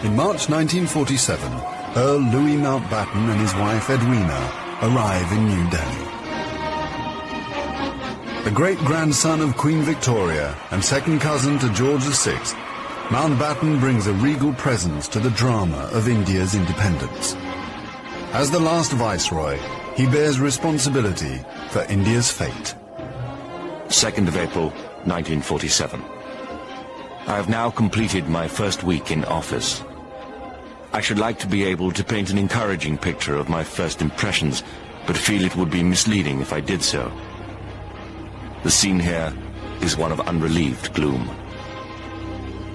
In March 1947, Earl Louis Mountbatten and his wife Edwina arrive in New Delhi. The great-grandson of Queen Victoria and second cousin to George VI, Mountbatten brings a regal presence to the drama of India's independence. As the last viceroy, he bears responsibility for India's fate. 2nd of April, 1947. I have now completed my first week in office. I should like to be able to paint an encouraging picture of my first impressions, but feel it would be misleading if I did so. The scene here is one of unrelieved gloom.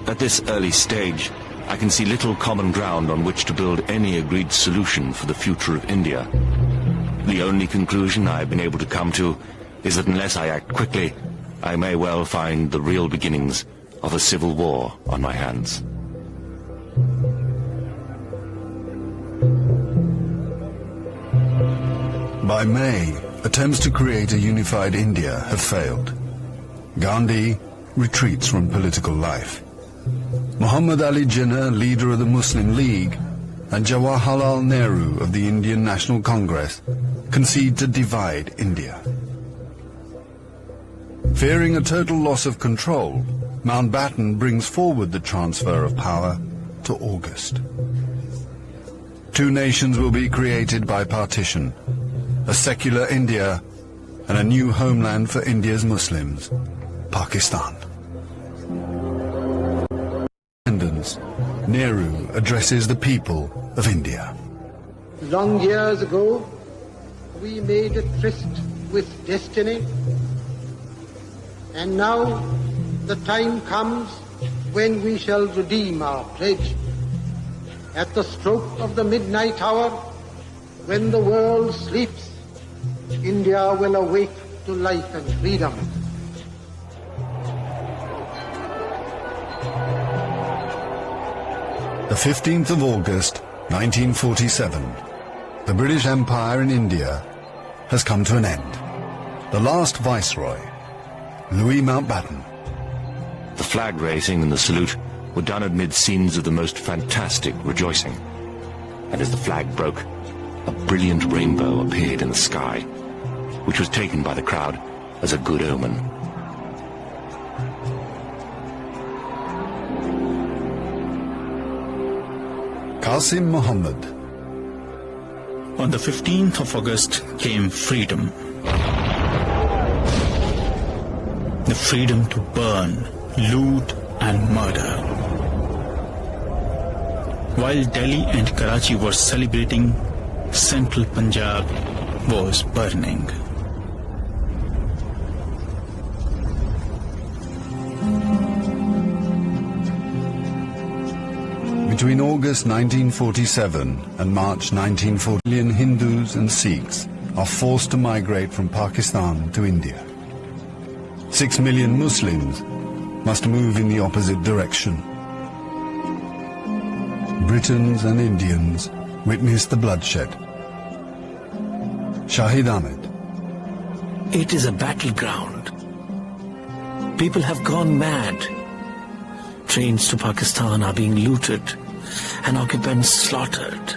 At this early stage, I can see little common ground on which to build any agreed solution for the future of India. The only conclusion I have been able to come to is that unless I act quickly, I may well find the real beginnings of a civil war on my hands. By May, attempts to create a unified India have failed. Gandhi retreats from political life. Muhammad Ali Jinnah, leader of the Muslim League, and Jawaharlal Nehru of the Indian National Congress concede to divide India. Fearing a total loss of control, Mountbatten brings forward the transfer of power to August. Two nations will be created by partition, a secular India and a new homeland for India's Muslims, Pakistan. Nehru addresses the people of India. Long years ago, we made a tryst with destiny, and now the time comes when we shall redeem our pledge. At the stroke of the midnight hour, when the world sleeps, India will awake to life and freedom. The 15th of August, 1947, the British Empire in India has come to an end. The last viceroy, Louis Mountbatten. The flag raising and the salute were done amid scenes of the most fantastic rejoicing. And as the flag broke, a brilliant rainbow appeared in the sky, which was taken by the crowd as a good omen. Qasim Muhammad. On the 15th of August came freedom. The freedom to burn, loot and murder. While Delhi and Karachi were celebrating, central Punjab was burning. Between August 1947 and March 1940, million Hindus and Sikhs are forced to migrate from Pakistan to India. 6 million Muslims must move in the opposite direction. Britons and Indians witness the bloodshed. Shahid Ahmed. It is a battleground. People have gone mad. Trains to Pakistan are being looted and occupants slaughtered.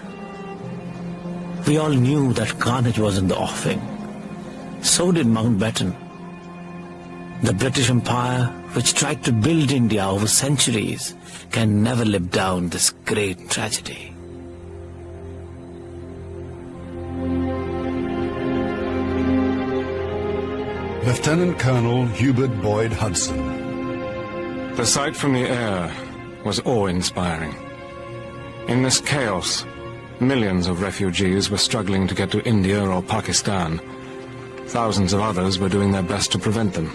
We all knew that carnage was in the offing. So did Mountbatten. The British Empire, which tried to build India over centuries, can never live down this great tragedy. Lieutenant Colonel Hubert Boyd Hudson. The sight from the air was awe-inspiring. In this chaos, millions of refugees were struggling to get to India or Pakistan. Thousands of others were doing their best to prevent them,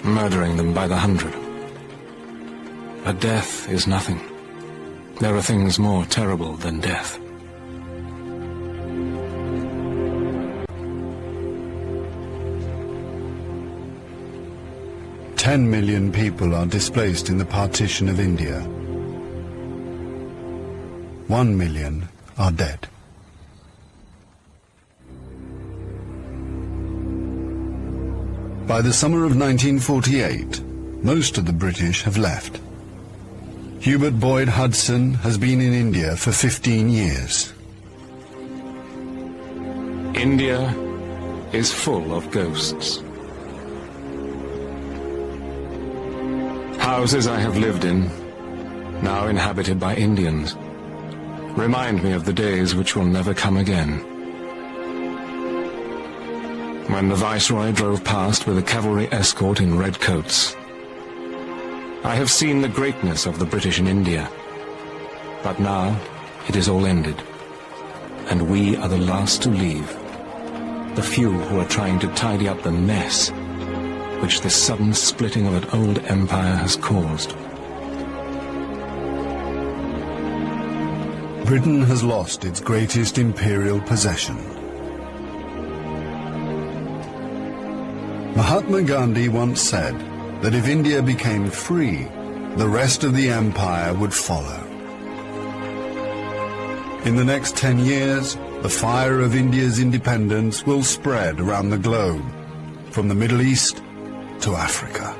murdering them by the hundred. But death is nothing. There are things more terrible than death. $10 million people are displaced in the partition of India. 1 million are dead. By the summer of 1948, most of the British have left. Hubert Boyd Hudson has been in India for 15 years. India is full of ghosts. Houses I have lived in, now inhabited by Indians, remind me of the days which will never come again. When the Viceroy drove past with a cavalry escort in red coats. I have seen the greatness of the British in India, but now it is all ended, and we are the last to leave, the few who are trying to tidy up the mess which the sudden splitting of an old empire has caused. Britain has lost its greatest imperial possession. Mahatma Gandhi once said that if India became free, the rest of the empire would follow. In the next 10 years, the fire of India's independence will spread around the globe, from the Middle East to Africa.